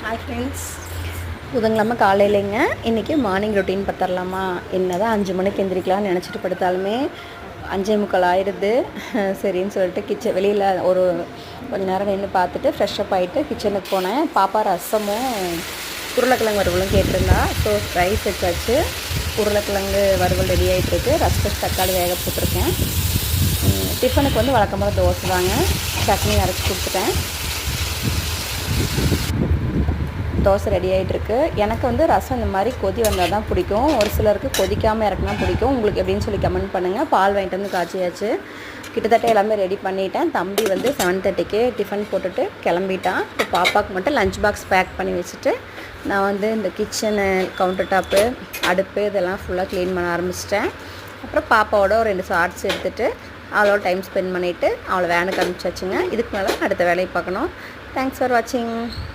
Hi friends, புதன்கிழமை காலையிலேங்க. இன்றைக்கி morning routine பார்த்துடலாமா? என்ன தான் 5 மணிக்கு எந்திரிக்கலாம்னு நினச்சிட்டு படுத்தாலுமே 5:45 ஆயிடுது. சரின்னு சொல்லிட்டு வெளியில் ஒரு கொஞ்ச நேரம் நின்று பார்த்துட்டு ஃப்ரெஷ்ஷப் ஆகிட்டு கிச்சனுக்கு போனேன். பாப்பா ரசமும் உருளைக்கிழங்கு வறுவலும் கேட்டிருந்தா. ஸோ ரைஸ் வச்சாச்சு. உருளைக்கிழங்கு வறுவல் ரெடி ஆகிட்டுருக்கு. ரசம் தக்காளி வேக போட்டிருக்கேன். டிஃபனுக்கு வந்து வழக்கமாக தோசை தாங்க. சட்னி அரைச்சி கொடுத்துட்டேன். தோசை ரெடி ஆகிட்டுருக்கு. எனக்கு வந்து ரசம் இந்த மாதிரி கொதி வந்தால் தான் பிடிக்கும். ஒரு சிலருக்கு கொதிக்காமல் இறக்குனா பிடிக்கும். உங்களுக்கு எப்படின்னு சொல்லி கமெண்ட் பண்ணுங்கள். பால் வாங்கிட்டு வந்து காய்ச்சியாச்சு. கிட்டத்தட்ட எல்லாமே ரெடி பண்ணிட்டேன். தம்பி வந்து 7:30க்கே டிஃபன் போட்டுட்டு கிளம்பிட்டான். இப்போ பாப்பாவுக்கு மட்டும் லஞ்ச் பாக்ஸ் பேக் பண்ணி வச்சுட்டு நான் வந்து இந்த கிச்சனு, கவுண்டர் டாப்பு, அடுப்பு இதெல்லாம் ஃபுல்லாக க்ளீன் பண்ண ஆரம்பிச்சிட்டேன். அப்புறம் பாப்பாவோட ஒரு 2 ஷார்ட்ஸ் எடுத்துகிட்டு அவளோட டைம் ஸ்பெண்ட் பண்ணிவிட்டு அவளை வேனுக்கு அனுப்பிச்சாச்சுங்க. இதுக்கு மேலே அடுத்த வேலையை பார்க்கணும். தேங்க்ஸ் ஃபார் வாட்சிங்.